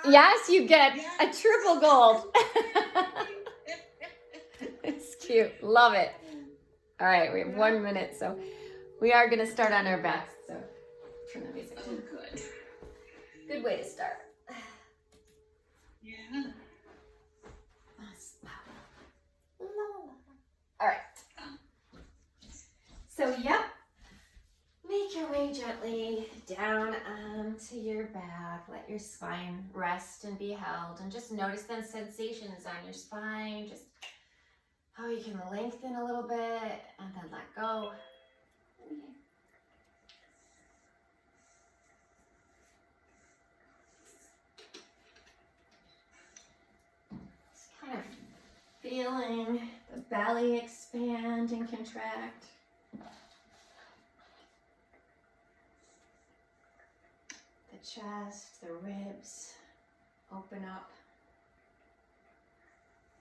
Yes, you get a triple gold. It's cute. Love it. All right, we have 1 minute, so we are going to start on our backs. So turn the music down. Good. Good way to start. Yeah. All right. So, yep. Make your way gently down onto your back. Let your spine rest and be held. And just notice the sensations on your spine. Just how you can lengthen a little bit and then let go. Just kind of feeling the belly expand and contract. The chest, the ribs open up.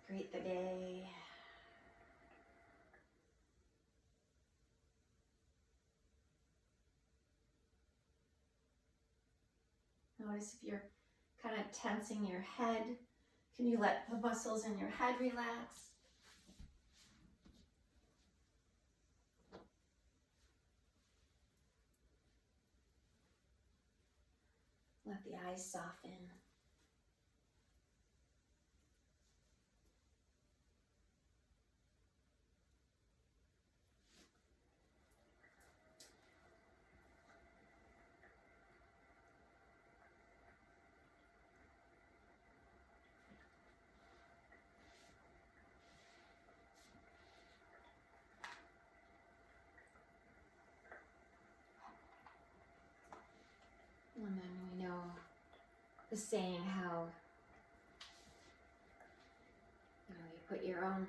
Greet the day. Notice if you're kind of tensing your head. Can you let the muscles in your head relax? Let the eyes soften. And then we know the saying how you put your own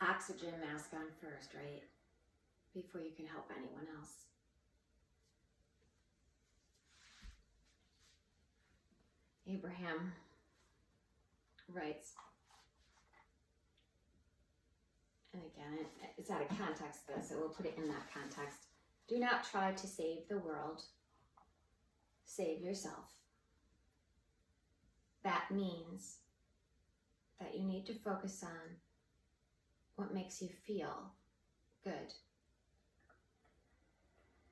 oxygen mask on first, right? Before you can help anyone else. Abraham writes, and again, it's out of context though, so we'll put it in that context. Do not try to save the world. Save yourself. That means that you need to focus on what makes you feel good.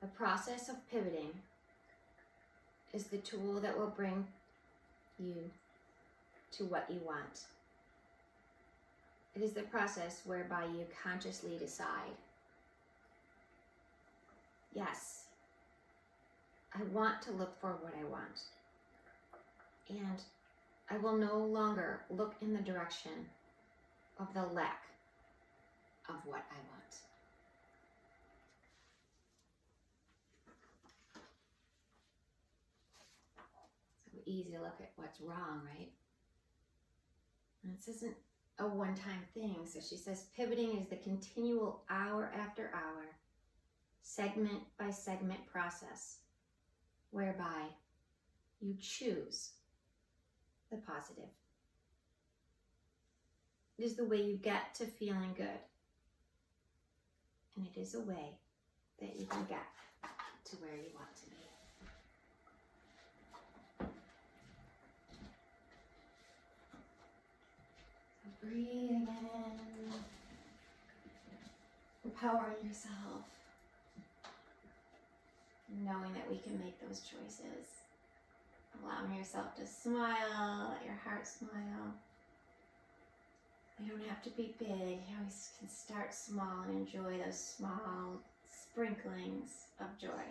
The process of pivoting is the tool that will bring you to what you want. It is the process whereby you consciously decide, yes, I want to look for what I want. And I will no longer look in the direction of the lack of what I want. So easy to look at what's wrong, right? And this isn't a one-time thing. So she says pivoting is the continual hour after hour, segment by segment process, whereby you choose the positive. It is the way you get to feeling good. And it is a way that you can get to where you want to be. So breathing in, empowering yourself, knowing that we can make those choices. Allowing yourself to smile, let your heart smile. They don't have to be big. You always can start small and enjoy those small sprinklings of joy.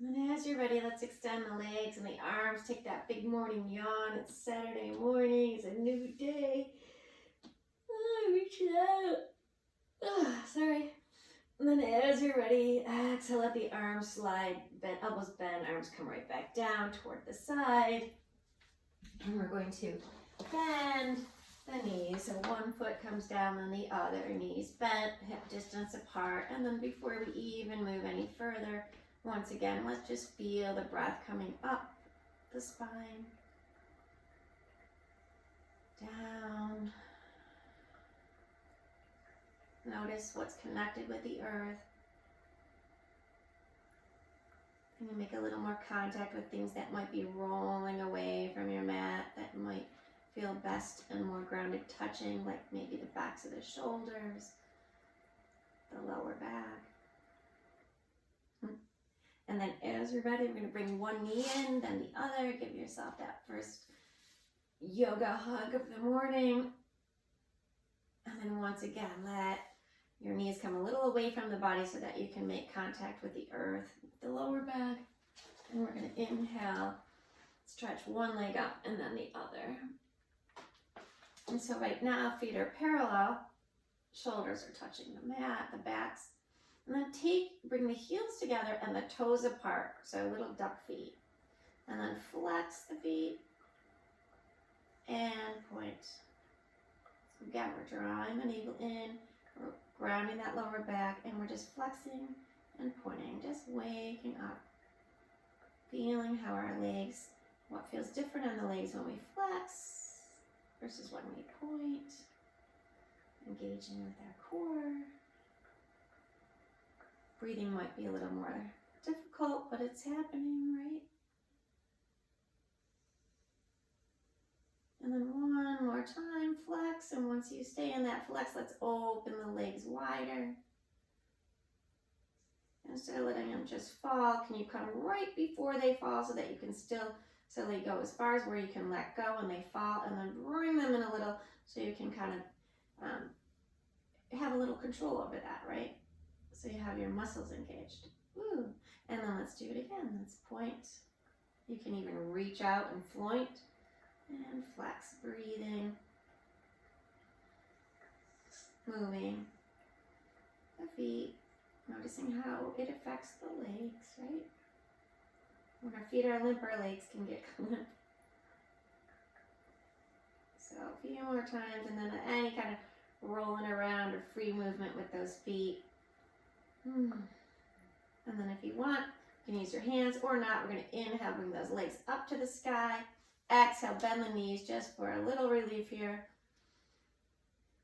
And then as you're ready, let's extend the legs and the arms. Take that big morning yawn. It's Saturday morning. It's a new day. Reach it out. Sorry. And then as you're ready, exhale, let the arms slide, bend, elbows bend, arms come right back down toward the side. And we're going to bend the knees. So one foot comes down, then the other, knees bent, hip distance apart. And then before we even move any further, once again, let's just feel the breath coming up the spine, down. Notice what's connected with the earth. And you make a little more contact with things that might be rolling away from your mat, that might feel best and more grounded touching, like maybe the backs of the shoulders, the lower back. And then as you're ready, we're going to bring one knee in, then the other. Give yourself that first yoga hug of the morning. And then once again, let your knees come a little away from the body so that you can make contact with the earth, the lower back. And we're going to inhale, stretch one leg up and then the other. And so right now, feet are parallel, shoulders are touching the mat, the backs. And then bring the heels together and the toes apart, so little duck feet. And then flex the feet and point. So again, we're drawing the navel in, we're grounding that lower back, and we're just flexing and pointing, just waking up. Feeling how our legs, what feels different on the legs when we flex versus when we point. Engaging with our core. Breathing might be a little more difficult, but it's happening, right? And then one more time, flex. And once you stay in that flex, let's open the legs wider. Instead of letting them just fall, can you come right before they fall so that you can still slowly go as far as where you can let go when they fall, and then bring them in a little so you can kind of have a little control over that, right? So you have your muscles engaged. Woo. And then let's do it again. Let's point. You can even reach out and floint and flex, breathing, moving the feet, noticing how it affects the legs, right? When our feet are limp, our legs can get limp. So a few more times, and then any kind of rolling around or free movement with those feet. And then if you want, you can use your hands or not. We're going to inhale, bring those legs up to the sky. Exhale, bend the knees just for a little relief here.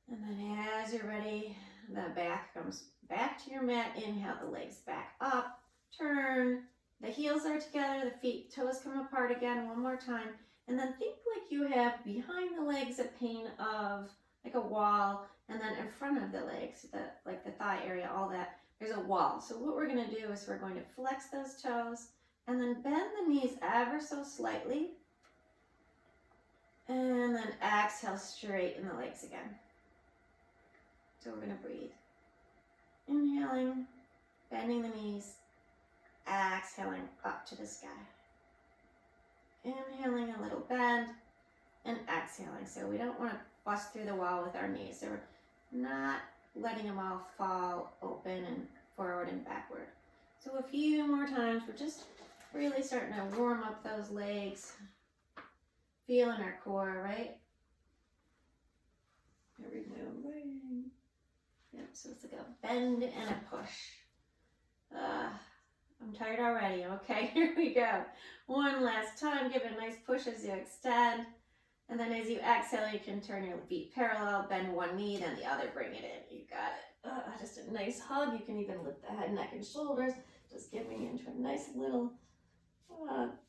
And then as you're ready, the back comes back to your mat. Inhale, the legs back up. Turn. The heels are together. The feet, toes come apart again. One more time. And then think like you have behind the legs a pane of like a wall. And then in front of the legs, like the thigh area, all that, there's a wall. So what we're going to do is we're going to flex those toes and then bend the knees ever so slightly. And then exhale, straighten the legs again. So we're going to breathe. Inhaling, bending the knees, exhaling up to the sky. Inhaling a little bend and exhaling. So we don't want to bust through the wall with our knees. So we're not letting them all fall open and forward and backward. So a few more times, we're just really starting to warm up those legs, feeling our core, right? Here we go. Yep, so it's like a bend and a push. I'm tired already. Okay, here we go. One last time, give it a nice push as you extend. And then as you exhale, you can turn your feet parallel, bend one knee, then the other, bring it in. You got it. Just a nice hug. You can even lift the head, neck, and shoulders. Just getting into a nice little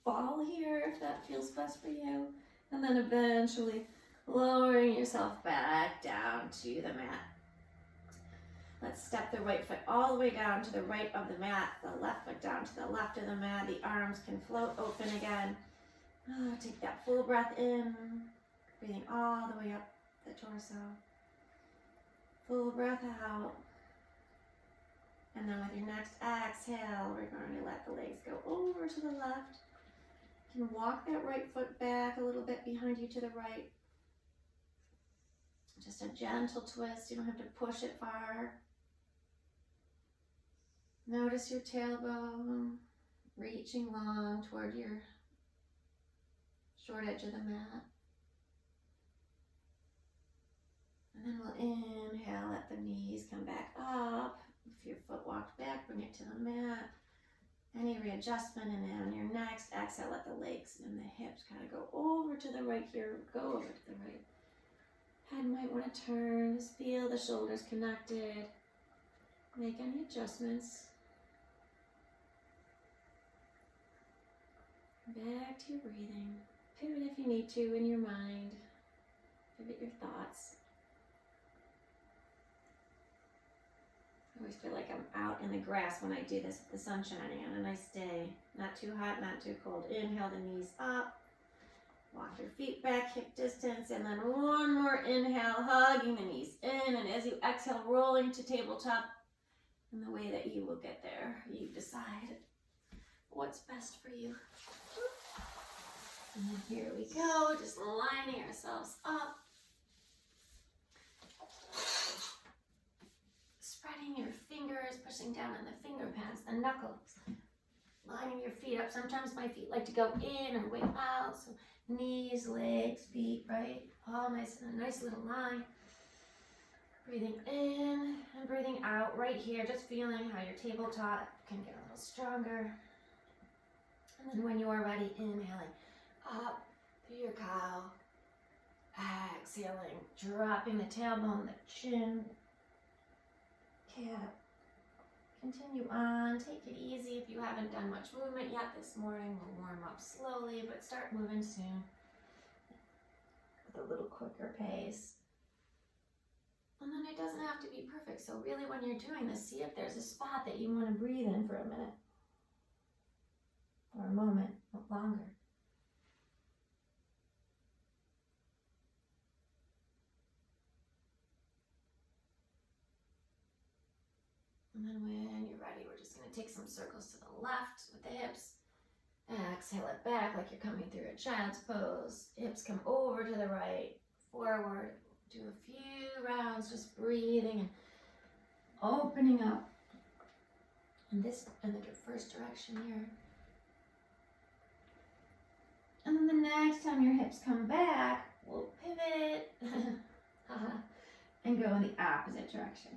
ball here, if that feels best for you. And then eventually lowering yourself back down to the mat. Let's step the right foot all the way down to the right of the mat, the left foot down to the left of the mat. The arms can float open again. Take that full breath in, breathing all the way up the torso. Full breath out. And then with your next exhale, we're going to let the legs go over to the left. You can walk that right foot back a little bit behind you to the right. Just a gentle twist. You don't have to push it far. Notice your tailbone reaching long toward your short edge of the mat. And then we'll inhale, let the knees come back up. If your foot walked back, bring it to the mat. Any readjustment, and then on your next exhale, let the legs and the hips kind of go over to the right here, go over to the right. Head might want to turn, just feel the shoulders connected. Make any adjustments. Back to your breathing. Pivot if you need to in your mind. Pivot your thoughts. I always feel like I'm out in the grass when I do this with the sun shining on a nice day. Not too hot, not too cold. Inhale the knees up. Walk your feet back, hip distance, and then one more inhale, hugging the knees in, and as you exhale, rolling to tabletop. And the way that you will get there, you decide what's best for you. And then here we go, just lining ourselves up. Spreading your fingers, pushing down on the finger pads, the knuckles. Lining your feet up. Sometimes my feet like to go in or way out. So knees, legs, feet, right? All nice in a nice little line. Breathing in and breathing out right here. Just feeling how your tabletop can get a little stronger. And then when you are ready, inhaling up through your cow. Exhaling, dropping the tailbone, the chin. Cat. Continue on. Take it easy. If you haven't done much movement yet this morning, we'll warm up slowly, but start moving soon with a little quicker pace. And then it doesn't have to be perfect. So really when you're doing this, see if there's a spot that you want to breathe in for a minute or a moment, not longer. And then when you're ready, we're just going to take some circles to the left with the hips. Exhale it back like you're coming through a child's pose. Hips come over to the right, forward. Do a few rounds, just breathing and opening up. And this in the first direction here. And then the next time your hips come back, we'll pivot and go in the opposite direction.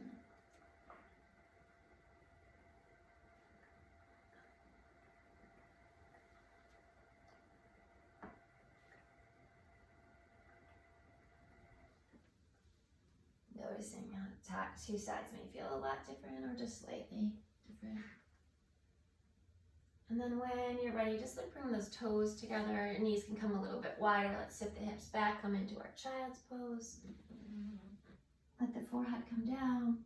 Noticing how two sides may feel a lot different or just slightly different. And then when you're ready, just like bring those toes together. Your knees can come a little bit wider. Let's sit the hips back, come into our child's pose. Let the forehead come down.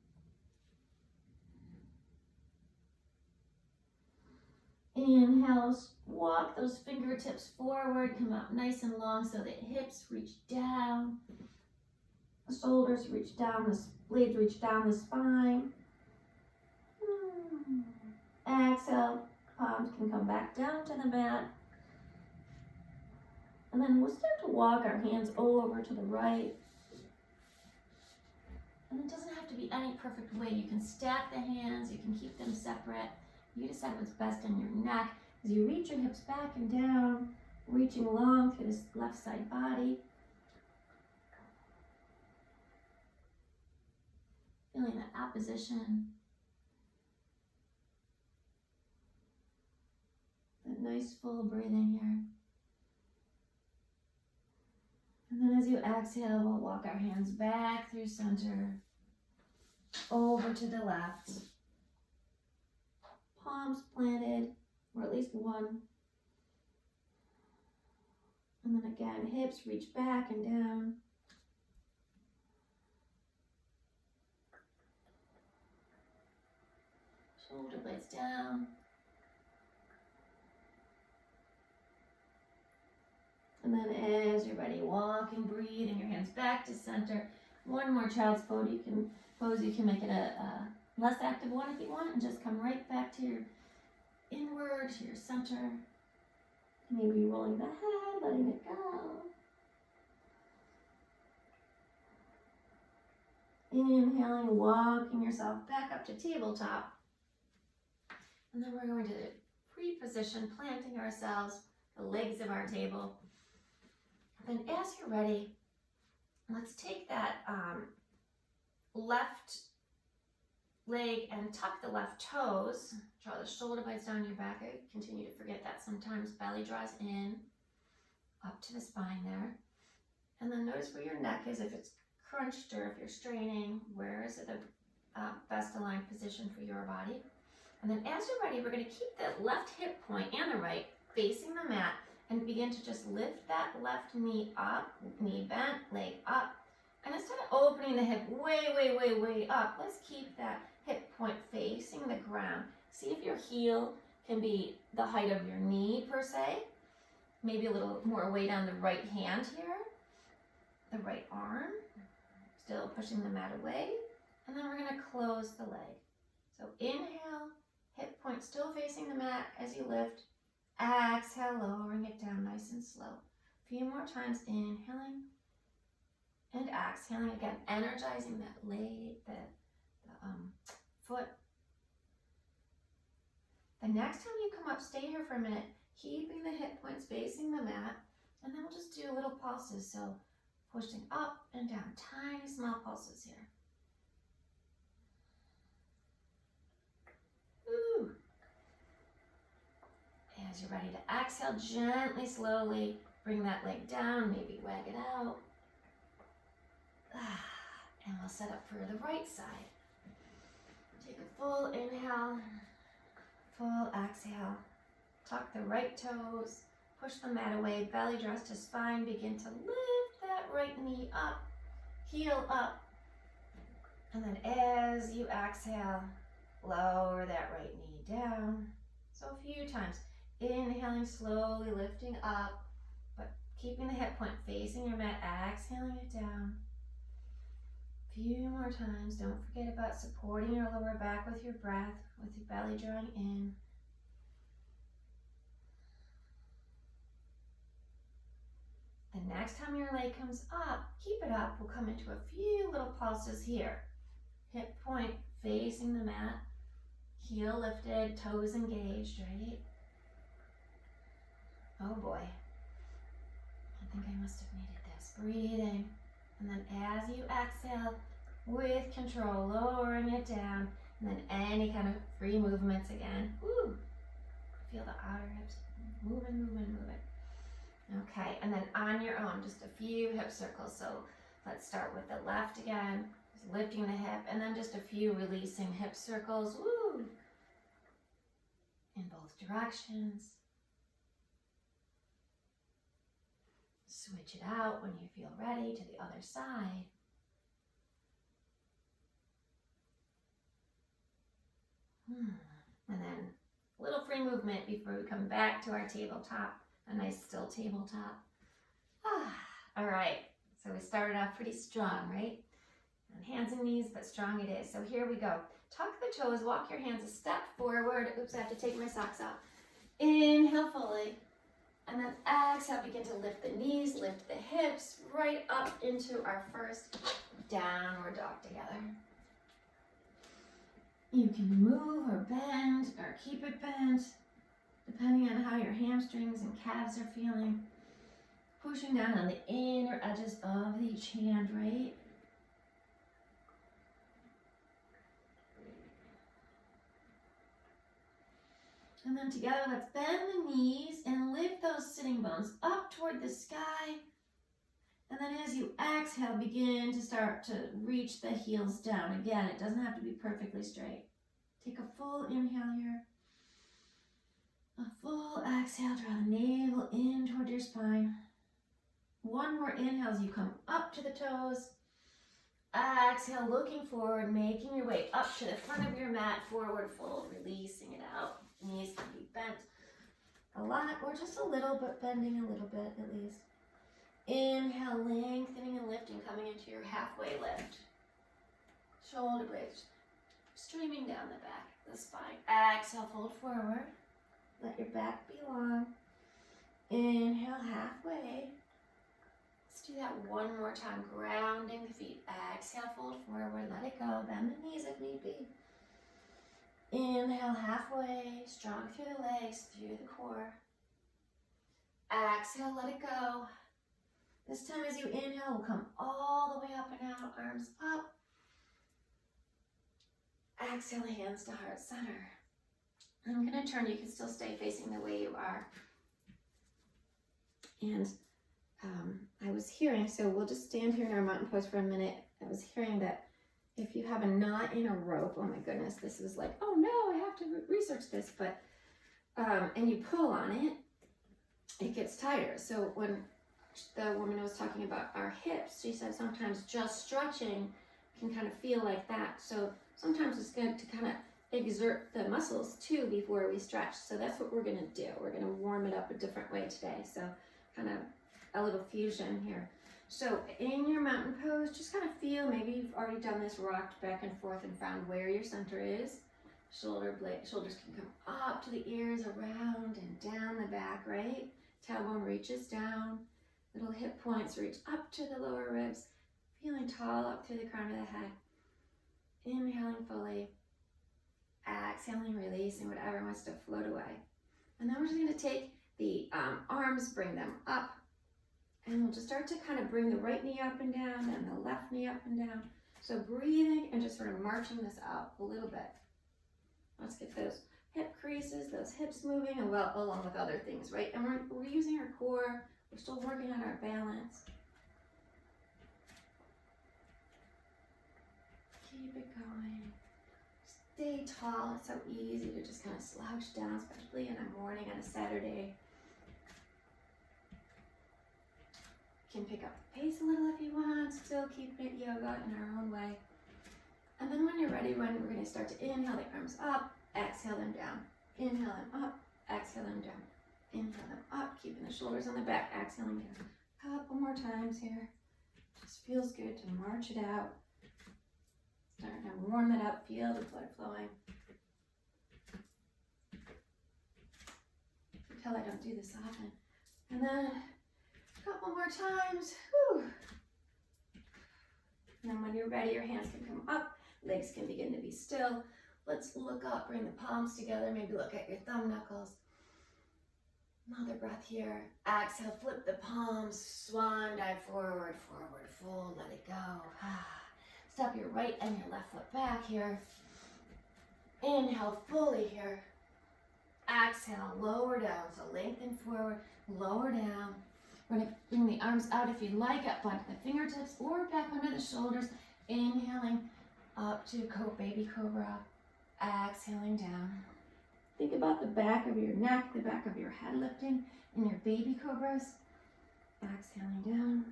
Inhale, walk those fingertips forward, come out nice and long so that hips reach down. The shoulders reach down, the blades reach down the spine. Exhale, palms can come back down to the mat. And then we'll start to walk our hands over to the right. And it doesn't have to be any perfect way. You can stack the hands, you can keep them separate. You decide what's best in your neck. As you reach your hips back and down, reaching long through this left side body. Feeling that opposition. That nice full breathing here. And then as you exhale, we'll walk our hands back through center, over to the left. Palms planted, or at least one. And then again, hips reach back and down. Shoulder blades down. And then as you're ready, walking, breathing your hands back to center. One more child's pose. You can make it a less active one if you want, and just come right back to your inward, to your center. Maybe rolling the head, letting it go. Inhaling, walking yourself back up to tabletop. And then we're going to pre-position, planting ourselves, the legs of our table. Then as you're ready, let's take that left leg and tuck the left toes. Draw the shoulder blades down your back. I continue to forget that sometimes. Belly draws in, up to the spine there. And then notice where your neck is, if it's crunched or if you're straining. Where is it the best aligned position for your body? And then as you're ready, we're going to keep the left hip point and the right facing the mat, and begin to just lift that left knee up, knee bent, leg up. And instead of opening the hip way up, let's keep that hip point facing the ground. See if your heel can be the height of your knee per se. Maybe a little more weight on the right hand here, the right arm. Still pushing the mat away. And then we're gonna close the leg. So inhale, hip point still facing the mat as you lift. Exhale, lowering it down nice and slow. A few more times, inhaling and exhaling again, energizing that leg, the foot. The next time you come up, stay here for a minute, keeping the hip points facing the mat, and then we'll just do little pulses. So pushing up and down, tiny small pulses here. Ooh. As you're ready to exhale, gently, slowly bring that leg down, maybe wag it out. And we'll set up for the right side. Take a full inhale, full exhale. Tuck the right toes, push the mat away, belly draws to spine, begin to lift that right knee up, heel up. And then as you exhale, lower that right knee down. So a few times, inhaling, slowly lifting up, but keeping the hip point facing your mat, exhaling it down. Few more times. Don't forget about supporting your lower back with your breath, with your belly drawing in. The next time your leg comes up, keep it up. We'll come into a few little pulses here. Hip point facing the mat, heel lifted, toes engaged, right? Oh boy. I think I must have needed this. Breathing. And then as you exhale, with control, lowering it down, and then any kind of free movements again. Woo! Feel the outer hips moving. Okay, and then on your own, just a few hip circles. So let's start with the left again, just lifting the hip, and then just a few releasing hip circles. Woo! In both directions. Switch it out when you feel ready to the other side. And then a little free movement before we come back to our tabletop, a nice still tabletop. All right, so we started off pretty strong, right? On hands and knees, but strong it is. So here we go. Tuck the toes, walk your hands a step forward. Oops, I have to take my socks off. Inhale fully. And then exhale, begin to lift the knees, lift the hips, right up into our first downward dog together. You can move or bend or keep it bent, depending on how your hamstrings and calves are feeling. Pushing down on the inner edges of each hand, right? And then together, let's bend the knees and lift those sitting bones up toward the sky. And then as you exhale, begin to start to reach the heels down. Again, it doesn't have to be perfectly straight. Take a full inhale here. A full exhale, draw the navel in toward your spine. One more inhale as you come up to the toes. Exhale, looking forward, making your way up to the front of your mat, forward fold, releasing it out. Knees can be bent a lot or just a little, but bending a little bit at least. Inhale, lengthening and lifting, coming into your halfway lift. Shoulder blades streaming down the back of the spine. Exhale, fold forward. Let your back be long. Inhale, halfway. Let's do that one more time, grounding the feet. Exhale, fold forward, let it go. Bend the knees if need be. Inhale, halfway, strong through the legs, through the core. Exhale, let it go. This time as you inhale, we'll come all the way up and out, arms up. Exhale, hands to heart center. I'm going to turn, you can still stay facing the way you are. And I was hearing, so we'll just stand here in our mountain pose for a minute. I was hearing that if you have a knot in a rope, oh my goodness, this is like, oh no, I have to research this, but, and you pull on it, it gets tighter. So when the woman was talking about our hips, she said sometimes just stretching can kind of feel like that. So sometimes it's good to kind of exert the muscles too before we stretch. So that's what we're gonna do. We're gonna warm it up a different way today. So kind of a little fusion here. So in your mountain pose, just kind of feel, maybe you've already done this, rocked back and forth and found where your center is. Shoulders can come up to the ears, around and down the back, right? Tailbone reaches down. Little hip points reach up to the lower ribs. Feeling tall up through the crown of the head. Inhaling fully. Exhaling, releasing whatever wants to float away. And then we're just going to take the arms, bring them up. And we'll just start to kind of bring the right knee up and down and the left knee up and down. So breathing and just sort of marching this up a little bit. Let's get those hip creases, those hips moving, and well, along with other things, right? And we're using our core. We're still working on our balance. Keep it going. Stay tall. It's so easy to just kind of slouch down, especially in a morning on a Saturday. You can pick up the pace a little if you want. Still keep it yoga in our own way. And then when you're ready, we're going to start to inhale the arms up, exhale them down. Inhale them up, exhale them down. Inhale them up, keeping the shoulders on the back, exhaling down. A couple more times here. Just feels good to march it out. Starting to warm it up, feel the blood flowing. You can tell I don't do this often. And then a couple more times. Whew. And then when you're ready, your hands can come up, legs can begin to be still. Let's look up, bring the palms together, maybe look at your thumb knuckles. Another breath here. Exhale, flip the palms, swan dive forward, forward, fold, let it go. Step your right and your left foot back here. Inhale fully here. Exhale, lower down, so lengthen forward, lower down. We're going to bring the arms out if you'd like, up onto the fingertips or back under the shoulders. Inhaling up to baby cobra. Exhaling down. Think about the back of your neck, the back of your head lifting in your baby cobras. Exhaling down.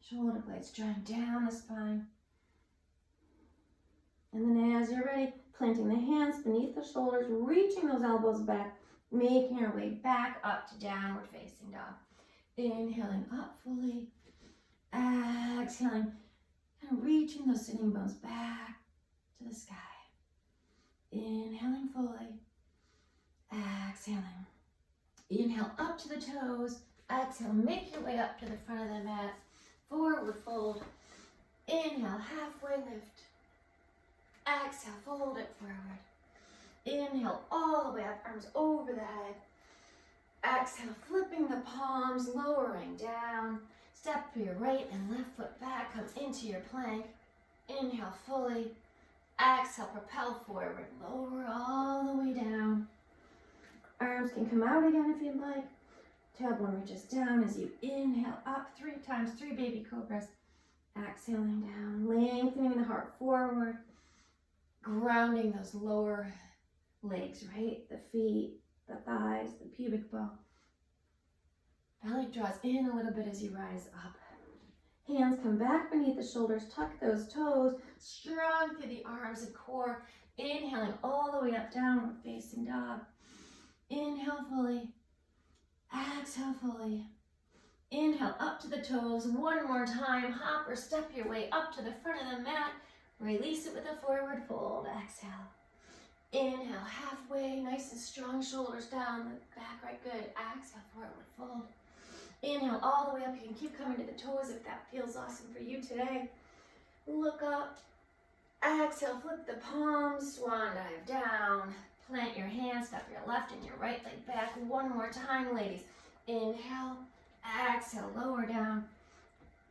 Shoulder blades drawing down the spine. And then as you're ready, planting the hands beneath the shoulders, reaching those elbows back, making our way back up to downward facing dog. Inhaling up fully. Exhaling and reaching those sitting bones back to the sky. Inhaling fully. Exhaling. Inhale up to the toes. Exhale, make your way up to the front of the mat. Forward fold. Inhale, halfway lift. Exhale, fold it forward. Inhale all the way up, arms over the head. Exhale, flipping the palms, lowering down. Step your right and left foot back, come into your plank. Inhale fully. Exhale, propel forward, lower all the way down. Arms can come out again if you'd like. Tailbone reaches down as you inhale up 3 times, 3 baby cobras. Exhaling down, lengthening the heart forward, grounding those lower legs, right? The feet, the thighs, the pubic bone. Belly draws in a little bit as you rise up. Hands come back beneath the shoulders, tuck those toes, strong through the arms and core. Inhaling all the way up, downward facing dog. Inhale fully. Exhale fully. Inhale up to the toes. One more time. Hop or step your way up to the front of the mat. Release it with a forward fold. Exhale. Inhale halfway. Nice and strong. Shoulders down. The back right. Good. Exhale. Forward fold. Inhale all the way up. You can keep coming to the toes if that feels awesome for you today. Look up. Exhale. Flip the palms. Swan dive down. Plant your hands. Step your left and your right leg back. One more time, ladies. Inhale. Exhale. Lower down.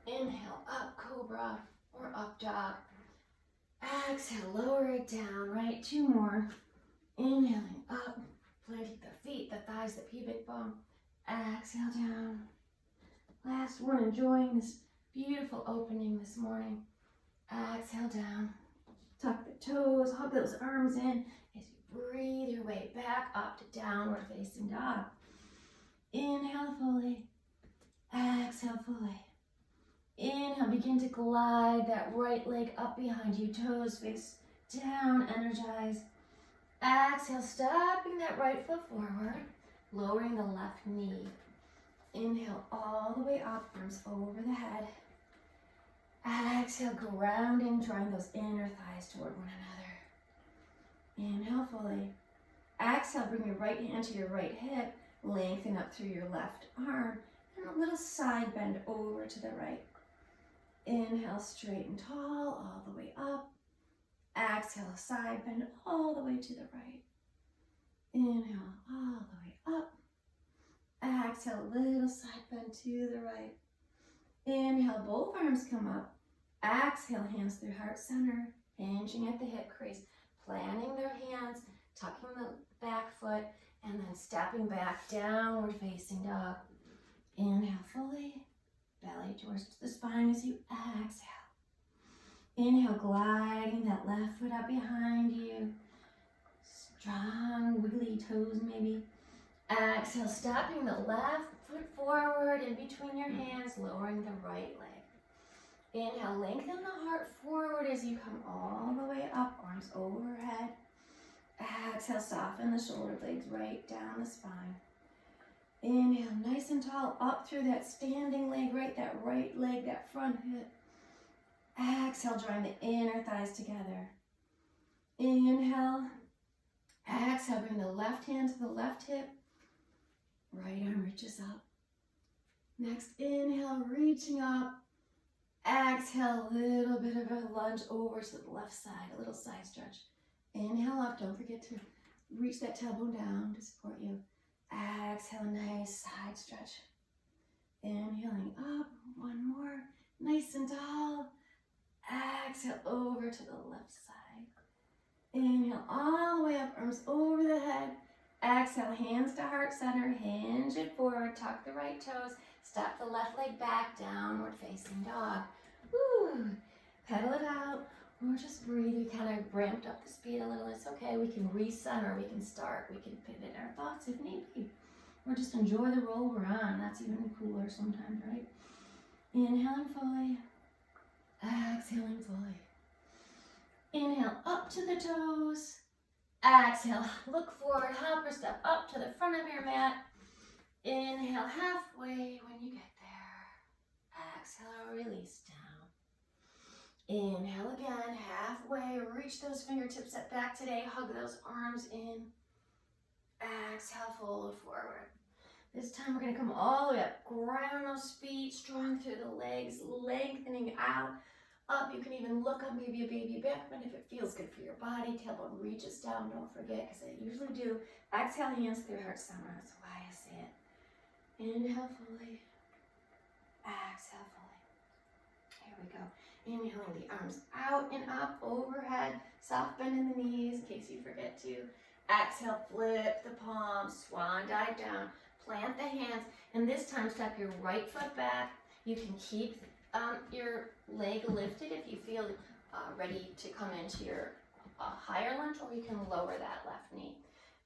Inhale. Up cobra or up dog. Exhale. Lower it down. Right. 2 more. Inhaling up. Planting the feet, the thighs, the pubic bone. Exhale down. Last one. Enjoying this beautiful opening this morning. Exhale down. Tuck the toes. Hug those arms in as you breathe your way back up to downward facing dog. Inhale fully. Exhale fully. Inhale, begin to glide that right leg up behind you, toes face down, energize. Exhale, stepping that right foot forward, lowering the left knee. Inhale all the way up, arms over the head. Exhale, grounding, drawing those inner thighs toward one another. Inhale fully. Exhale, bring your right hand to your right hip, lengthen up through your left arm, and a little side bend over to the right. Inhale, straight and tall, all the way up. Exhale, side bend all the way to the right. Inhale, all the way up. Exhale, little side bend to the right. Inhale, both arms come up. Exhale, hands through heart center, hinging at the hip crease, planting their hands, tucking the back foot, and then stepping back, downward facing dog. Inhale fully, belly towards the spine as you exhale. Inhale, gliding that left foot up behind you. Strong, wiggly toes maybe. Exhale, stepping the left foot forward in between your hands, lowering the right leg. Inhale, lengthen the heart forward as you come all the way up, arms overhead. Exhale, soften the shoulder blades right down the spine. Inhale, nice and tall, up through that standing leg, right, that right leg, that front hip. Exhale, drawing the inner thighs together. Inhale. Exhale, bring the left hand to the left hip. Right arm reaches up. Next, inhale, reaching up. Exhale, a little bit of a lunge over to the left side, a little side stretch. Inhale up, don't forget to reach that tailbone down to support you. Exhale, nice side stretch. Inhaling up, one more, nice and tall. Exhale, over to the left side. Inhale, all the way up, arms over the head. Exhale, hands to heart center, hinge it forward, tuck the right toes, step the left leg back, downward facing dog. Woo! Pedal it out, or just breathe. We kind of ramped up the speed a little. It's okay. We can recenter, we can start, we can pivot our thoughts if need be. Or just enjoy the roll we're on. That's even cooler sometimes, right? Inhaling fully, exhaling fully. Inhale up to the toes. Exhale, look forward, hop or step up to the front of your mat. Inhale halfway when you get there. Exhale, release down. Inhale again, halfway, reach those fingertips up back today, hug those arms in. Exhale, fold forward. This time we're gonna come all the way up, ground those feet, strong through the legs, lengthening out. Up, you can even look up maybe a baby back bend if it feels good for your body. Tailbone reaches down, don't forget, because I usually do. Exhale, hands through heart center, that's why I say it. Inhale fully, exhale fully. Here we go. Inhaling the arms out and up, overhead, soft bend in the knees in case you forget to. Exhale, flip the palms, swan dive down, plant the hands, and this time step your right foot back. You can keep your leg lifted if you feel ready to come into your higher lunge, or you can lower that left knee.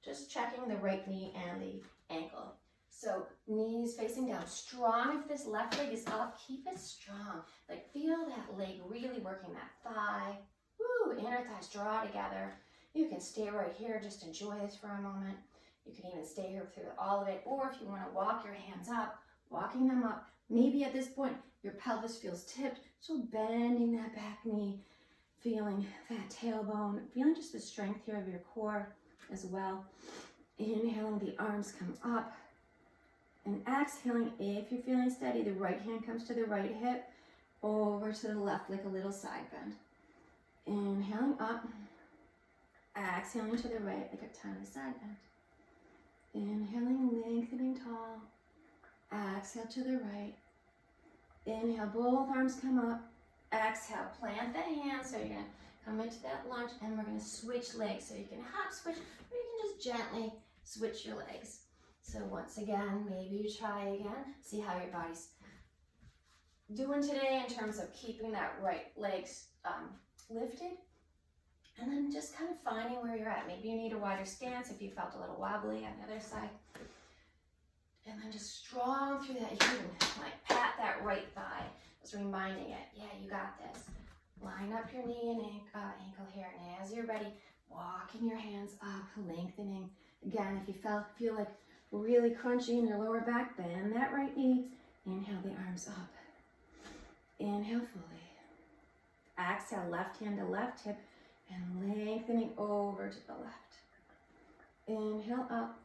Just checking the right knee and the ankle. So knees facing down, strong. If this left leg is up, keep it strong. Like feel that leg really working that thigh. Woo, inner thighs draw together. You can stay right here, just enjoy this for a moment. You can even stay here through all of it, or if you want to walk your hands up, walking them up. Maybe at this point, your pelvis feels tipped, so bending that back knee, feeling that tailbone, feeling just the strength here of your core as well. Inhaling, the arms come up, and exhaling, if you're feeling steady, the right hand comes to the right hip, over to the left like a little side bend. Inhaling up, exhaling to the right like a tiny side bend. Inhaling, lengthening tall. Exhale to the right. Inhale, both arms come up. Exhale, plant the hands. So you're going to come into that lunge, and we're going to switch legs. So you can hop switch, or you can just gently switch your legs. So once again, maybe you try again. See how your body's doing today in terms of keeping that right leg lifted. And then just kind of finding where you're at. Maybe you need a wider stance if you felt a little wobbly on the other side. And then just strong through that. You can like pat that right thigh. Just reminding it, yeah, you got this. Line up your knee and ankle here. And as you're ready, walking your hands up, lengthening. Again, if you feel like really crunchy in your lower back, bend that right knee. Inhale the arms up. Inhale fully. Exhale, left hand to left hip and lengthening over to the left. Inhale up.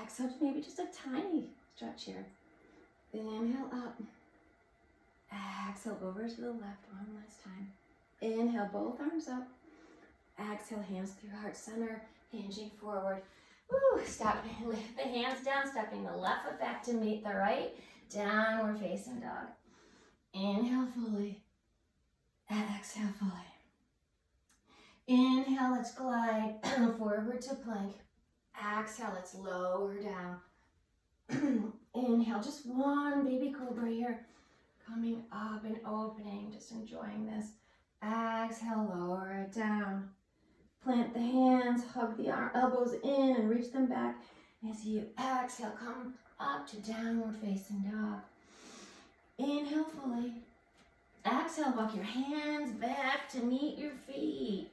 Exhale, maybe just a tiny stretch here. Inhale up. Exhale over to the left one last time. Inhale, both arms up. Exhale, hands through heart center, hinging forward. Woo, step, lift the hands down, stepping the left foot back to meet the right. Downward facing dog. Inhale fully. Exhale fully. Inhale, let's glide forward to plank. Exhale, let's lower down. Inhale, just one baby cobra here. Coming up and opening, just enjoying this. Exhale, lower it down. Plant the hands, hug the elbows in and reach them back. As you exhale, come up to downward facing dog. Inhale fully. Exhale, walk your hands back to meet your feet.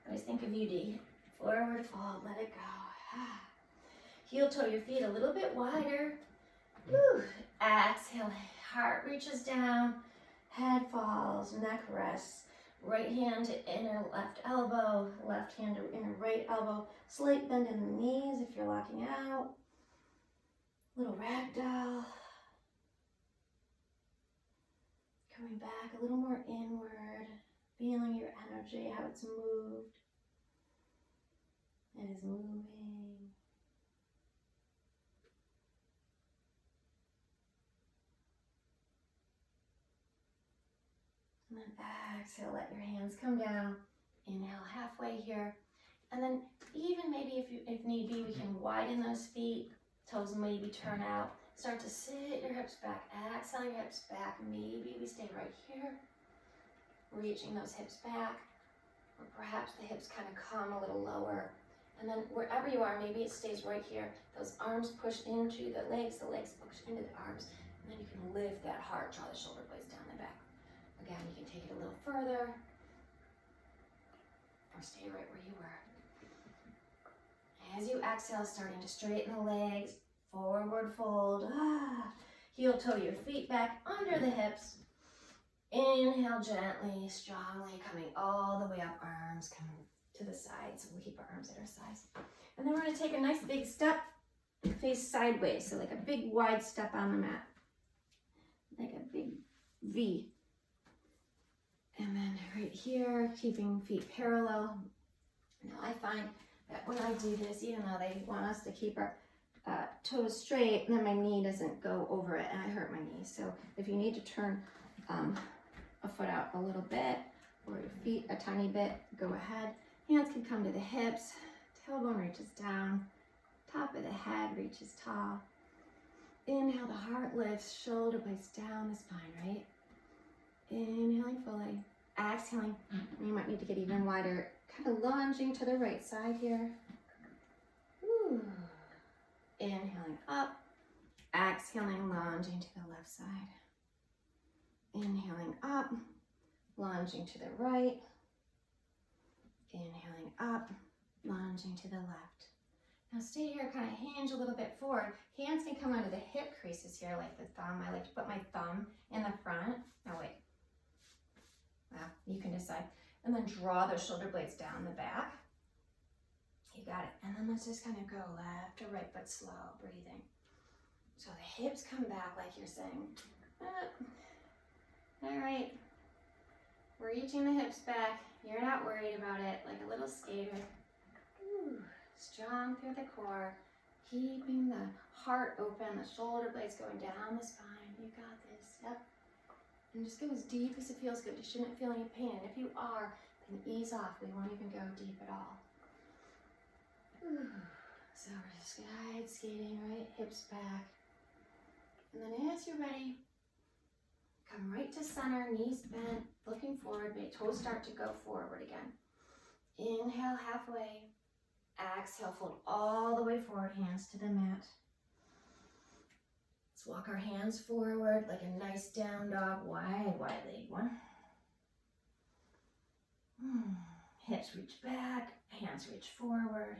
Always think of you, D. Forward fold, let it go. Heel toe your feet a little bit wider. Woo. Exhale, heart reaches down, head falls, neck rests. Right hand to inner left elbow, left hand to inner right elbow. Slight bend in the knees if you're locking out. Little ragdoll. Coming back a little more inward, feeling your energy, how it's moved. It is moving. And then exhale, let your hands come down. Inhale halfway here. And then even maybe if need be, we can widen those feet. Toes maybe turn out. Start to sit your hips back. Exhale your hips back. Maybe we stay right here. Reaching those hips back. Or perhaps the hips kind of come a little lower. And then wherever you are, maybe it stays right here. Those arms push into the legs push into the arms. And then you can lift that heart, draw the shoulder blades down the back. Again, you can take it a little further. Or stay right where you were. As you exhale, starting to straighten the legs. Forward fold. Heel toe your feet back under the hips. Inhale gently, strongly, coming all the way up. Arms coming to the sides. We'll keep our arms at our sides. And then we're going to take a nice big step, face sideways. So like a big wide step on the mat. Like a big V. And then right here, keeping feet parallel. Now I find that when I do this, even though they want us to keep our toes straight, then my knee doesn't go over it and I hurt my knee. So if you need to turn a foot out a little bit or your feet a tiny bit, go ahead. Hands can come to the hips, tailbone reaches down, top of the head reaches tall. Inhale, the heart lifts, shoulder blades down the spine, right? Inhaling fully. Exhaling, you might need to get even wider, kind of lunging to the right side here. Woo. Inhaling up, exhaling, lunging to the left side. Inhaling up, lunging to the right. Inhaling up, lunging to the left. Now stay here, kind of hinge a little bit forward. Hands can come under the hip creases here, like the thumb. I like to put my thumb in the front. No, wait. Well, you can decide. And then draw those shoulder blades down the back. You got it. And then let's just kind of go left to right, but slow, breathing. So the hips come back like you're saying. All right. Reaching the hips back. You're not worried about it, like a little skater. Ooh, strong through the core. Keeping the heart open, the shoulder blades going down the spine. You got this. Yep. And just go as deep as it feels good. You shouldn't feel any pain. And if you are, then ease off. We won't even go deep at all. So we're just guide skating, right? Hips back. And then as you're ready, come right to center, knees bent, looking forward. Make toes start to go forward again. Inhale halfway. Exhale, fold all the way forward, hands to the mat. Let's walk our hands forward like a nice down dog, wide leg one. Hips reach back, hands reach forward.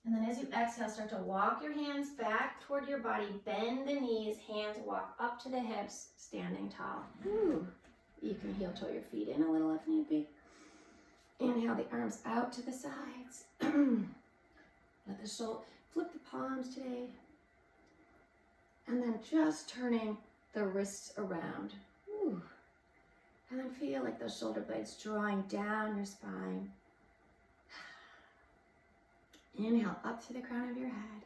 And then as you exhale, start to walk your hands back toward your body, bend the knees, hands walk up to the hips, standing tall. Ooh. You can heel toe your feet in a little if need be. Inhale the arms out to the sides. Let the shoulder, flip the palms today. And then just turning the wrists around. Ooh. And then feel like those shoulder blades drawing down your spine. Inhale up to the crown of your head.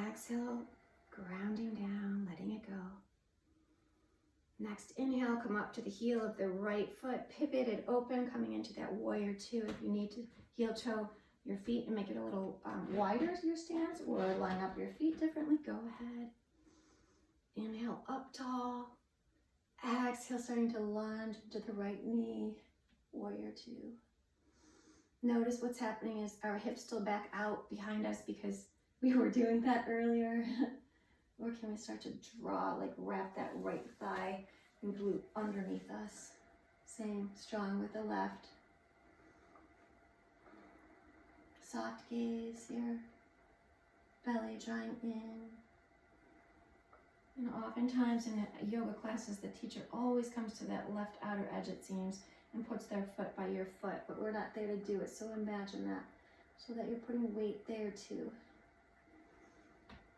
Exhale, grounding down, letting it go. Next inhale, come up to the heel of the right foot, pivoted open, coming into that warrior two. If you need to heel toe your feet and make it a little wider as your stance, or line up your feet differently, go ahead. Inhale up tall. Exhale, starting to lunge to the right knee, warrior two. Notice what's happening is our hips still back out behind us because we were doing that earlier. Or can we start to draw, like wrap that right thigh and glute underneath us? Same, strong with the left. Soft gaze here, belly drawing in. And oftentimes in yoga classes, the teacher always comes to that left outer edge, it seems, and puts their foot by your foot, but we're not there to do it, so imagine that, so that you're putting weight there too.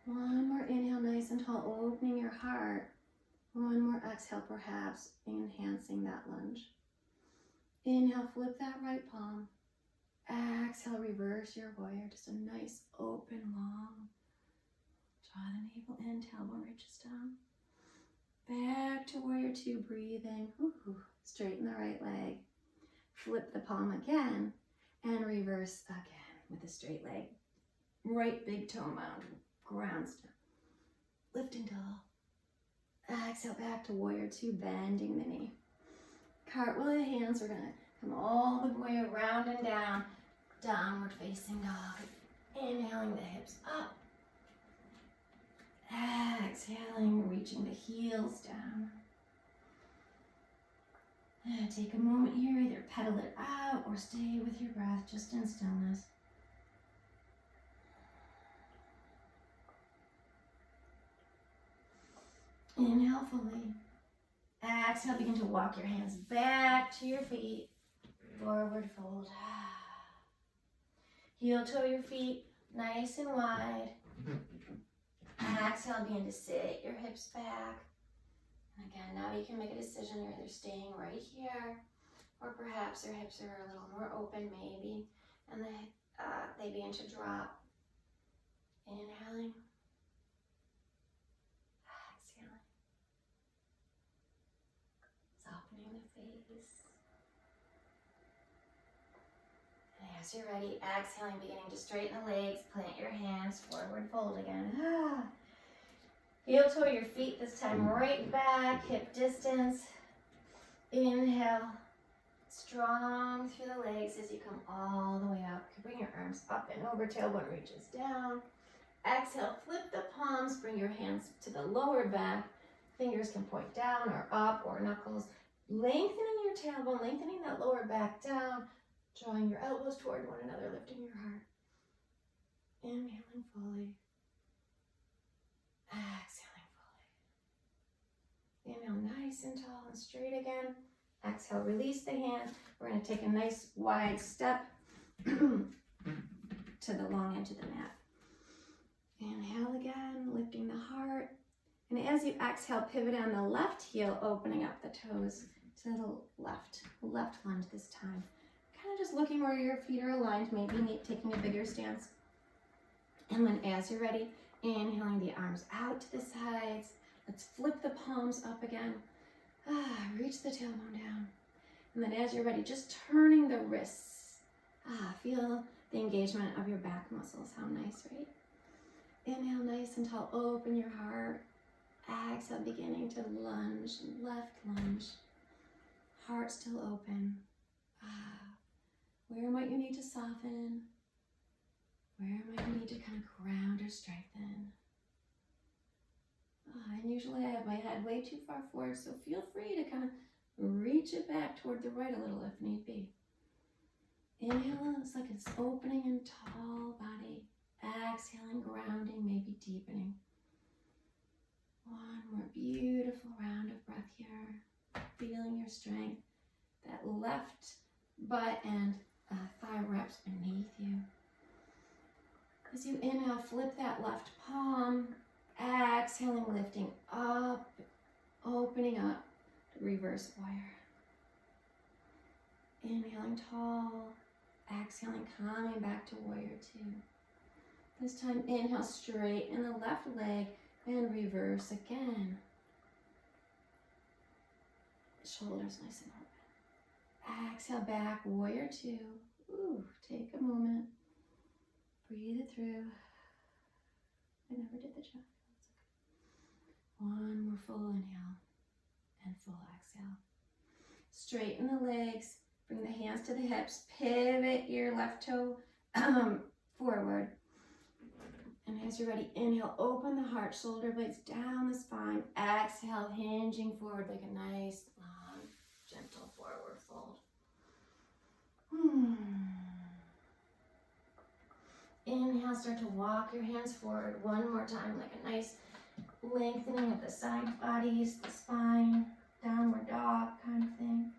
One more inhale, nice and tall, opening your heart. One more exhale, perhaps enhancing that lunge. Inhale, flip that right palm. Exhale, reverse your warrior, just a nice open long. Draw the navel in, tailbone reaches down. Back to warrior two, breathing. Ooh, straighten the right leg. Flip the palm again and reverse again with a straight leg. Right big toe mound, grounds down. Lifting tall. Exhale back to warrior two, bending the knee. Cartwheel the hands, we're gonna come all the way around and down. Downward facing dog. Inhaling the hips up. Exhaling, reaching the heels down. And take a moment here, either pedal it out or stay with your breath just in stillness. Inhale fully. Exhale, begin to walk your hands back to your feet. Forward fold. Heel toe your feet nice and wide. Exhale, begin to sit your hips back. And again, now you can make a decision. You're either staying right here, or perhaps your hips are a little more open, maybe, and they begin to drop. Inhaling. Exhaling. Softening the face. And as you're ready, exhaling, beginning to straighten the legs, plant your hands, forward fold again. Heel toe your feet, this time right back, hip distance. Inhale, strong through the legs as you come all the way up. You can bring your arms up and over, tailbone reaches down. Exhale, flip the palms, bring your hands to the lower back. Fingers can point down or up or knuckles. Lengthening your tailbone, lengthening that lower back down, drawing your elbows toward one another, lifting your heart. Inhaling fully. Exhaling fully. Inhale nice and tall and straight again. Exhale, release the hand. We're going to take a nice wide step to the long edge of the mat. Inhale again, lifting the heart. And as you exhale, pivot on the left heel, opening up the toes to the left lunge this time. Kind of just looking where your feet are aligned, maybe taking a bigger stance. And then as you're ready, inhaling the arms out to the sides. Let's flip the palms up again. Reach the tailbone down. And then as you're ready, just turning the wrists. Feel the engagement of your back muscles. How nice, right? Inhale nice and tall, open your heart. Exhale, beginning to lunge, left lunge. Heart still open. Where might you need to soften? Where might you need to kind of ground or strengthen? usually I have my head way too far forward, so feel free to kind of reach it back toward the right a little if need be. Inhale, it's like it's opening in tall body. Exhaling, grounding, maybe deepening. One more beautiful round of breath here. Feeling your strength. That left butt and thigh wraps beneath you. As you inhale, flip that left palm. Exhaling, lifting up, opening up to reverse warrior. Inhaling tall, exhaling, coming back to warrior two. This time, inhale, straighten the left leg and reverse again. Shoulders nice and open. Exhale back, warrior two. Ooh, take a moment. Breathe it through. I never did the job. One more full inhale and full exhale. Straighten the legs. Bring the hands to the hips. Pivot your left toe forward. And as you're ready, inhale, open the heart, shoulder blades down the spine. Exhale, hinging forward like a nice, long, gentle forward fold. Inhale, start to walk your hands forward one more time, like a nice lengthening of the side bodies, the spine, downward dog kind of thing.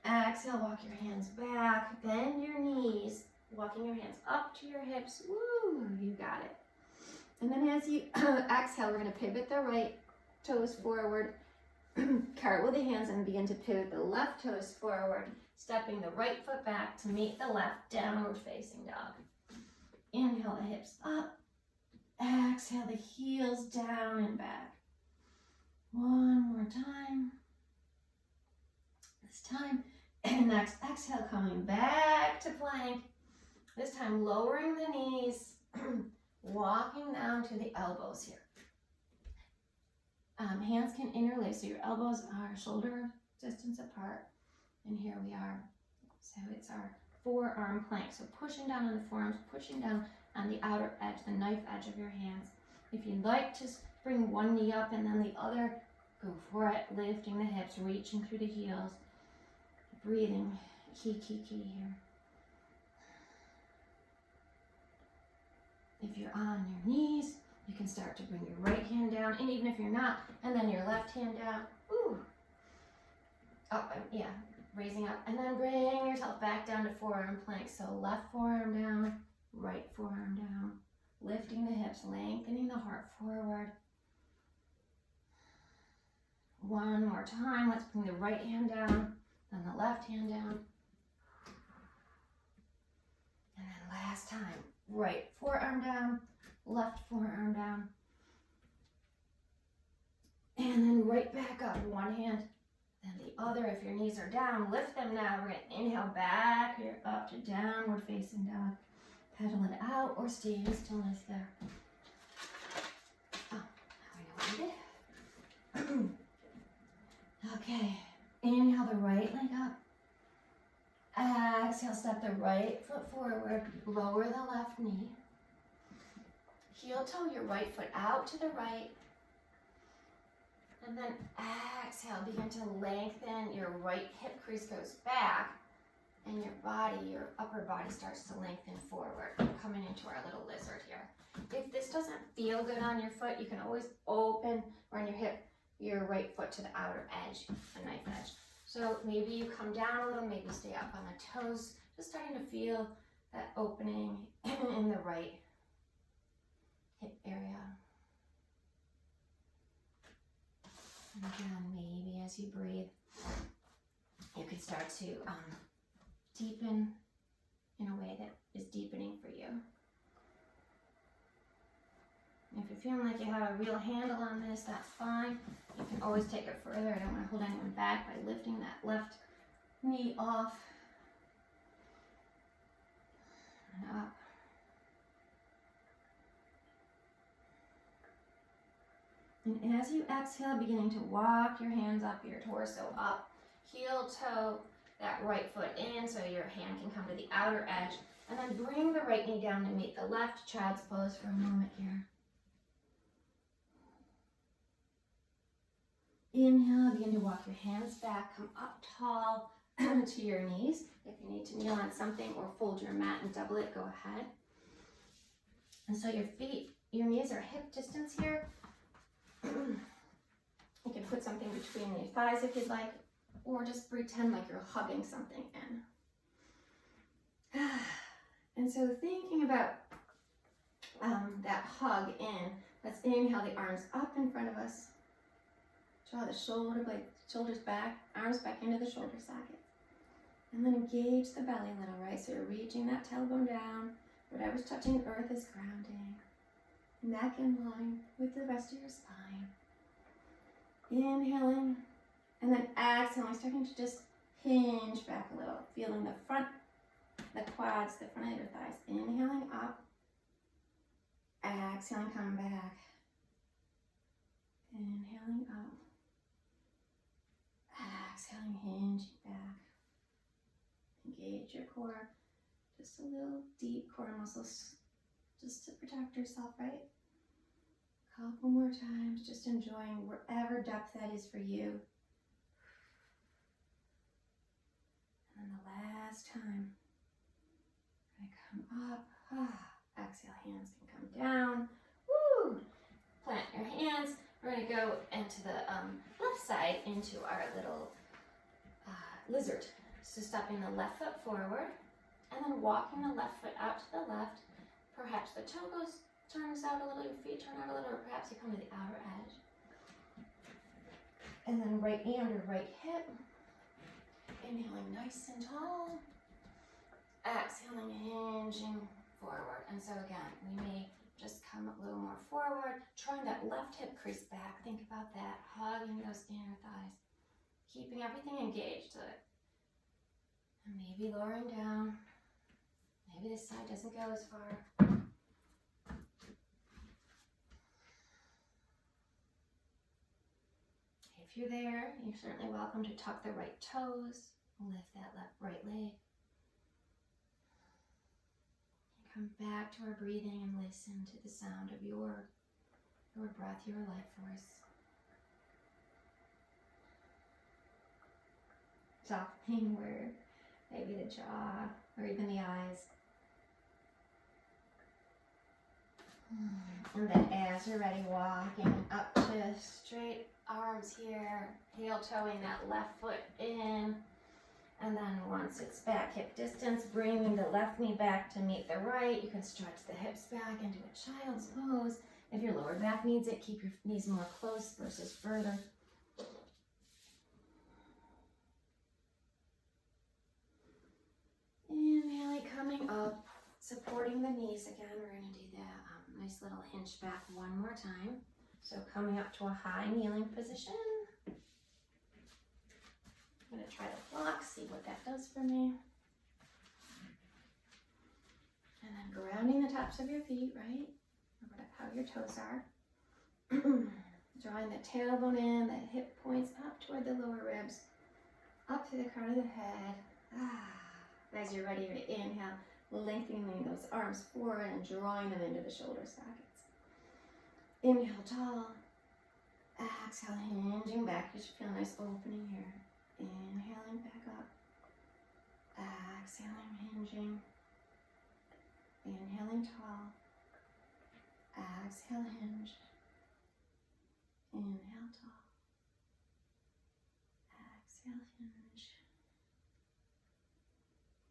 Exhale, walk your hands back, bend your knees, walking your hands up to your hips. Woo, you got it. And then as you exhale, we're going to pivot the right toes forward, cartwheel the hands, and begin to pivot the left toes forward, stepping the right foot back to meet the left, downward facing dog. Inhale the hips up. Exhale the heels down and back. One more time. This time, and next exhale, coming back to plank. This time lowering the knees, walking down to the elbows here. Hands can interlace, so your elbows are shoulder distance apart. And here we are. So it's our forearm plank. So pushing down on the forearms, pushing down on the outer edge, the knife edge of your hands. If you'd like, just bring one knee up and then the other, go for it. Lifting the hips, reaching through the heels. Breathing, key here. If you're on your knees, you can start to bring your right hand down, and even if you're not, and then your left hand down. Ooh. Up, raising up, and then bring yourself back down to forearm plank. So left forearm down, right forearm down, lifting the hips, lengthening the heart forward. One more time, let's bring the right hand down, then the left hand down. And then last time, right forearm down, left forearm down. And then right back up, one hand, then the other. If your knees are down, lift them now. We're going to inhale back here up to downward facing dog. Pedal it out or stay in stillness there. Oh, now we know what we did. Okay, inhale the right leg up. Exhale, step the right foot forward, lower the left knee. Heel toe your right foot out to the right. And then exhale, begin to lengthen. Your right hip crease goes back. And your body, your upper body starts to lengthen forward. Coming into our little lizard here. If this doesn't feel good on your foot, you can always open, or on your hip, your right foot to the outer edge, the knife edge. So maybe you come down a little, maybe stay up on the toes, just starting to feel that opening in the right hip area. And again, maybe as you breathe, you can start to deepen in a way that is deepening for you. If you're feeling like you have a real handle on this, that's fine. You can always take it further. I don't want to hold anyone back by lifting that left knee off and up. And as you exhale, beginning to walk your hands up, your torso up, heel toe that right foot in so your hand can come to the outer edge, and then bring the right knee down to meet the left. Child's pose for a moment here. Inhale, begin to walk your hands back, come up tall to your knees. If you need to kneel on something or fold your mat and double it, go ahead. And so your feet, your knees are hip distance here. You can put something between your thighs if you'd like, or just pretend like you're hugging something in. And so thinking about that hug in, let's inhale the arms up in front of us. Draw the shoulders back, arms back into the shoulder sockets. And then engage the belly a little, right? So you're reaching that tailbone down. Whatever's touching earth is grounding. Neck in line with the rest of your spine. Inhaling, and then exhaling, starting to just hinge back a little, feeling the front, the quads, the front of your thighs. Inhaling up, exhaling, come back. Inhaling up, exhaling, hinging back. Engage your core, just a little deep core muscles, just to protect yourself, right? Couple more times, just enjoying wherever depth that is for you. And then the last time, gonna come up, exhale, hands can come down. Woo! Plant your hands. We're gonna go into the left side into our little lizard. So stepping the left foot forward, and then walking the left foot out to the left. Perhaps the toe turns out a little, your feet turn out a little, or perhaps you come to the outer edge. And then right knee under right hip. Inhaling nice and tall. Exhaling, hinging forward. And so again, we may just come a little more forward, trying that left hip crease back. Think about that, hugging those inner thighs. Keeping everything engaged. And maybe lowering down. Maybe this side doesn't go as far. If you're there, you're certainly welcome to tuck the right toes, lift that right leg. Come back to our breathing and listen to the sound of your breath, your life force. Softening where maybe the jaw or even the eyes. And then as you're ready, walking up to straight arms here, heel toeing that left foot in. And then once it's back hip distance, bringing the left knee back to meet the right. You can stretch the hips back into a child's pose. If your lower back needs it, keep your knees more close versus further. Inhaling, coming up, supporting the knees again. We're going to do that nice little hinge back one more time. So coming up to a high kneeling position. I'm going to try the block, see what that does for me. And then grounding the tops of your feet, right? How your toes are. Drawing the tailbone in, the hip points up toward the lower ribs, up to the crown of the head. As you're ready to inhale, lengthening those arms forward and drawing them into the shoulder sockets. Inhale tall. Exhale, hinging back. You should feel a nice opening here. Inhaling back up. Exhaling, hinging. Inhaling tall. Exhale, hinge. Inhale tall. Exhale, hinge.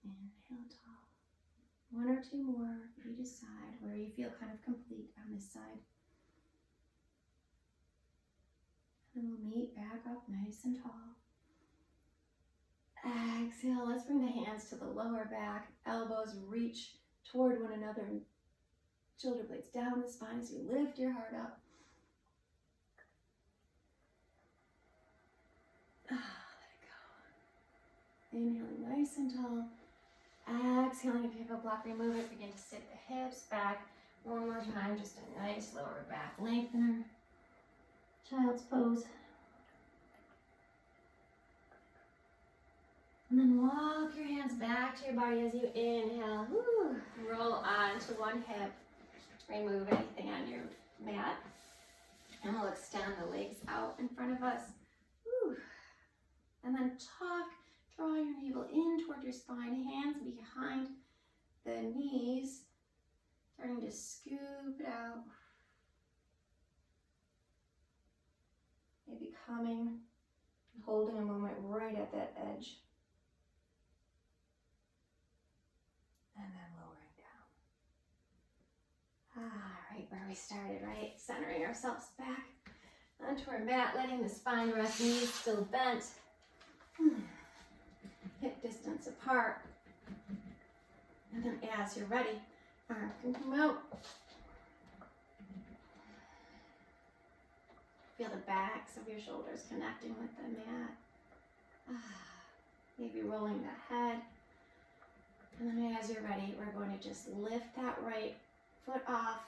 Inhale tall. One or two more. You decide where you feel kind of complete on this side. And we'll meet back up nice and tall. Exhale, let's bring the hands to the lower back. Elbows reach toward one another. Shoulder blades down the spine as you lift your heart up. Let it go. Inhaling nice and tall. Exhaling, if you have a block, remove it. Begin to sit the hips back. One more time, just a nice lower back lengthener. Child's pose. And then walk your hands back to your body as you inhale. Woo. Roll on to one hip. Remove anything on your mat. And we'll extend the legs out in front of us. Whew. And then draw your navel in toward your spine, hands behind the knees, starting to scoop it out. Maybe coming, holding a moment right at that edge. And then lowering down. Right where we started, right? Centering ourselves back onto our mat, letting the spine rest, knees still bent. Hip distance apart. And then as you're ready, arms can come out. Feel the backs of your shoulders connecting with the mat. Maybe rolling the head. And then as you're ready, we're going to just lift that right foot off.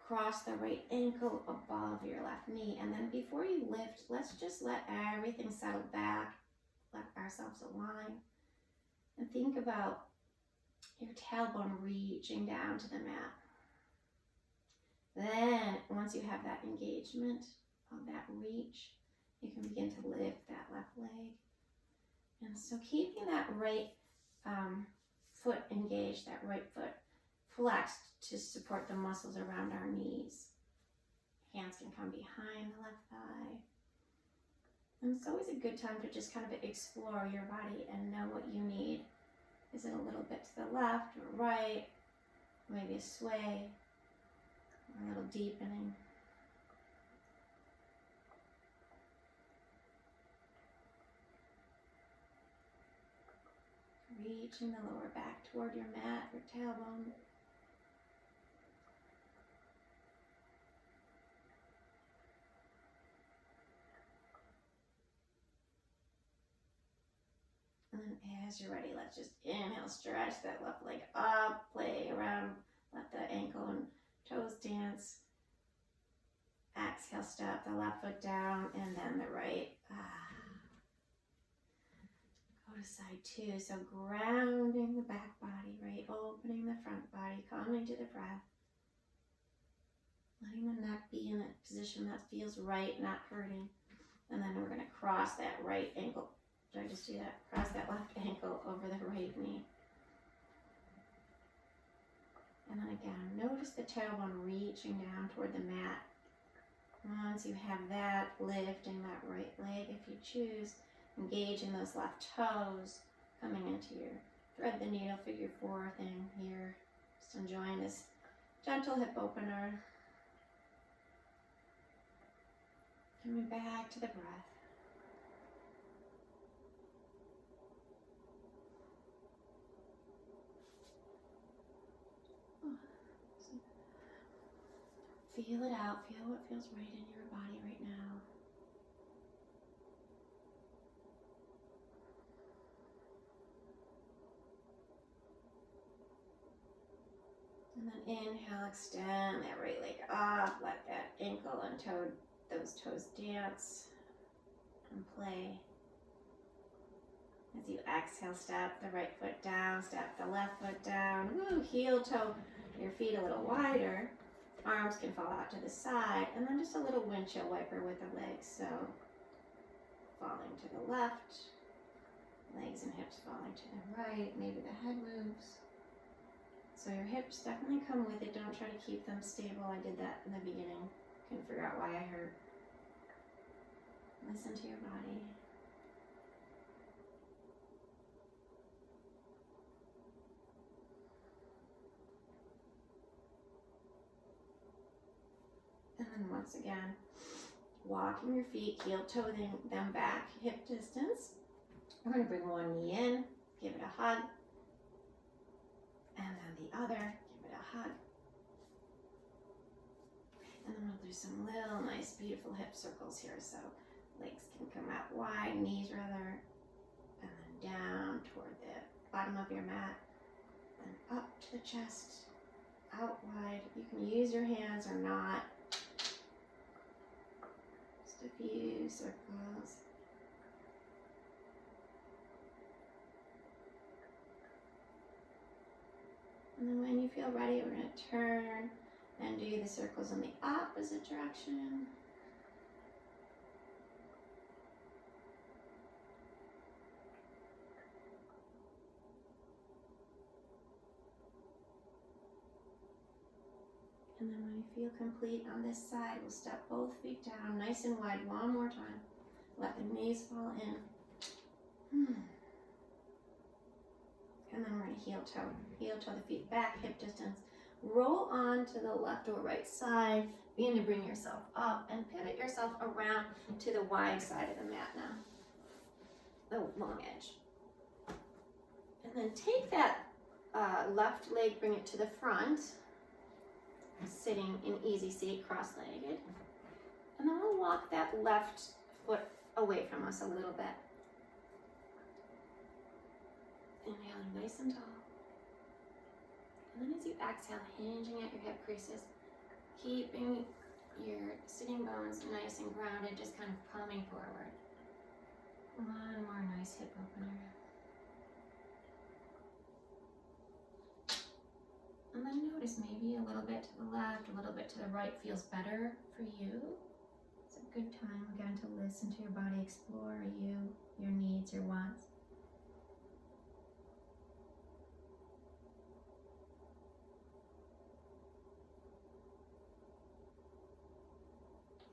Cross the right ankle above your left knee. And then before you lift, let's just let everything settle back. Let ourselves align. And think about your tailbone reaching down to the mat. Then, once you have that engagement of that reach, you can begin to lift that left leg. And so keeping that right foot engaged, that right foot flexed to support the muscles around our knees. Hands can come behind the left thigh. And it's always a good time to just kind of explore your body and know what you need. Is it a little bit to the left or right? Maybe a sway, a little deepening. Reaching the lower back toward your mat, your tailbone. And then as you're ready, let's just inhale, stretch that left leg up, play around, let the ankle and toes dance. Exhale, step the left foot down and then the right. Go to side two. So grounding the back body, right? Opening the front body, coming to the breath. Letting the neck be in a position that feels right, not hurting. And then we're going to cross that right ankle. Did I just do that? Cross that left ankle over the right knee. And then again, notice the tailbone reaching down toward the mat. Once you have that, lifting that right leg if you choose. Engaging those left toes. Coming into your thread the needle figure 4 thing here. Just enjoying this gentle hip opener. Coming back to the breath. Feel it out. Feel what feels right in your body right now. And then inhale, extend that right leg up. Let that ankle and those toes dance and play. As you exhale, step the right foot down, step the left foot down. Woo, heel toe your feet a little wider. Arms can fall out to the side, and then just a little windshield wiper with the legs. So falling to the left, legs and hips falling to the right, maybe the head moves. So your hips definitely come with it. Don't try to keep them stable. I did that in the beginning. Couldn't figure out why I hurt. Listen to your body. And then once again, walking your feet, heel-toeing them back, hip distance. We're going to bring one knee in, give it a hug. And then the other, give it a hug. And then we'll do some little nice, beautiful hip circles here. So legs can come out wide, knees rather, and then down toward the bottom of your mat. Then up to the chest, out wide. You can use your hands or not. Just a few circles. And then when you feel ready, we're going to turn and do the circles in the opposite direction. feel complete on this side. We'll step both feet down nice and wide one more time. Let the knees fall in. And then we're going to heel toe the feet back, hip distance. Roll on to the left or right side. Begin to bring yourself up and pivot yourself around to the wide side of the mat now. The long edge. And then take that left leg, bring it to the front, sitting in easy seat, cross-legged. And then we'll walk that left foot away from us a little bit. Inhaling nice and tall. And then as you exhale, hinging at your hip creases, keeping your sitting bones nice and grounded, just kind of palming forward. One more nice hip opener. And then notice maybe a little bit to the left, a little bit to the right feels better for you. It's a good time again to listen to your body, explore you, your needs, your wants.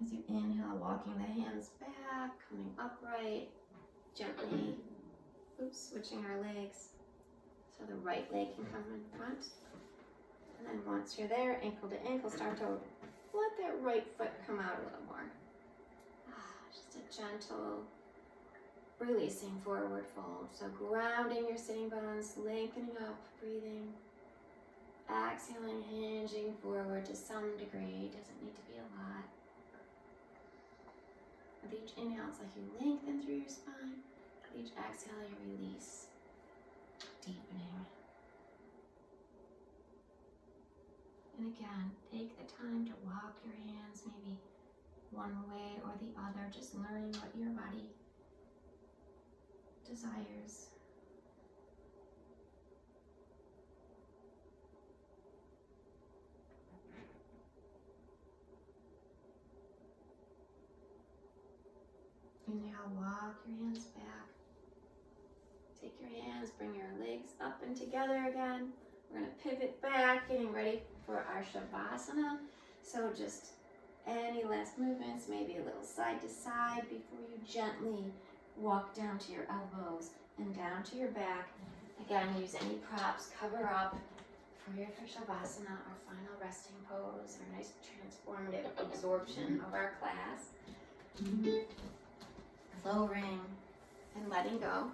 As you inhale, walking the hands back, coming upright, gently, switching our legs. So the right leg can come in front. And then once you're there, ankle to ankle, start to let that right foot come out a little more. Just a gentle releasing forward fold. So grounding your sitting bones, lengthening up, breathing. Exhaling, hinging forward to some degree. Doesn't need to be a lot. With each inhale, it's like you lengthen through your spine. With each exhale, you release, deepening. And again, take the time to walk your hands maybe one way or the other, just learning what your body desires. Inhale, walk your hands back. Take your hands, bring your legs up and together again. We're going to pivot back, getting ready for our Shavasana. So just any last movements, maybe a little side to side before you gently walk down to your elbows and down to your back. Again, use any props, cover up for your Shavasana, our final resting pose, our nice transformative absorption of our class. Lowering and letting go.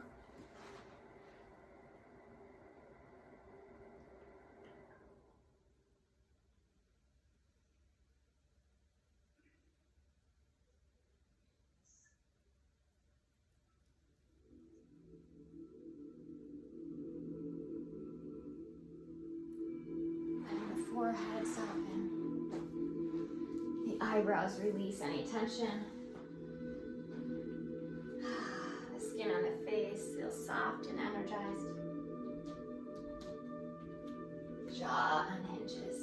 Letting the forehead soften. The eyebrows release any tension. Skin on the face feels soft and energized. Jaw unhinges.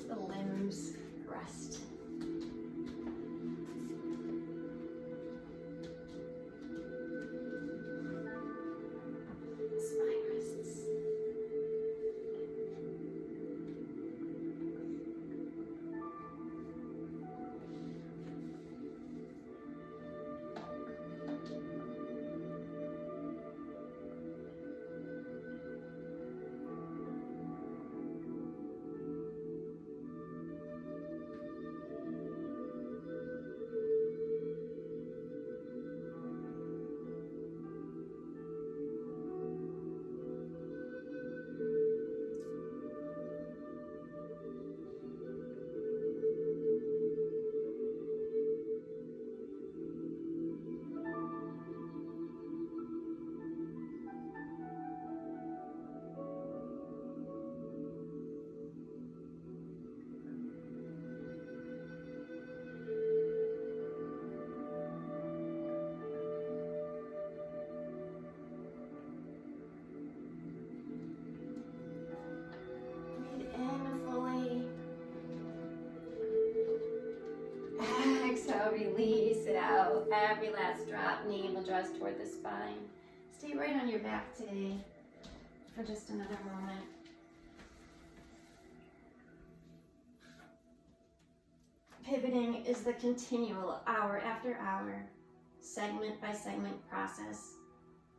The limbs rest. Spine rests. Exhale, release it out. Every last drop, navel draws toward the spine. Stay right on your back today for just another moment. breathing is the continual hour after hour, segment by segment process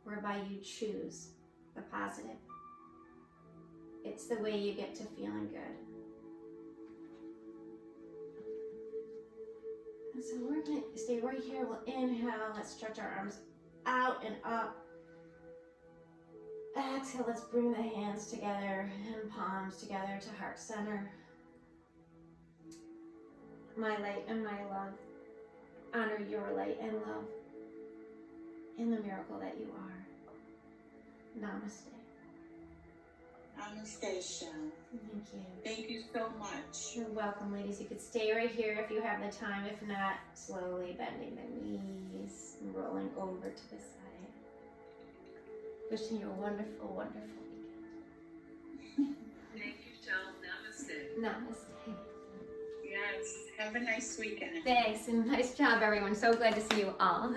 whereby you choose the positive. It's the way you get to feeling good. And so we're going to stay right here. We'll inhale. Let's stretch our arms out and up. Exhale. Let's bring the hands together and palms together to heart center. My light and my love. Honor your light and love in the miracle that you are. Namaste. Namaste, Chelle. Thank you. Thank you so much. You're welcome, ladies. You could stay right here if you have the time. If not, slowly bending the knees and rolling over to the side. Wishing you a wonderful, wonderful weekend. Thank you, Chelle. Namaste. Namaste. Yes. Have a nice weekend. Thanks, and nice job, everyone. So glad to see you all.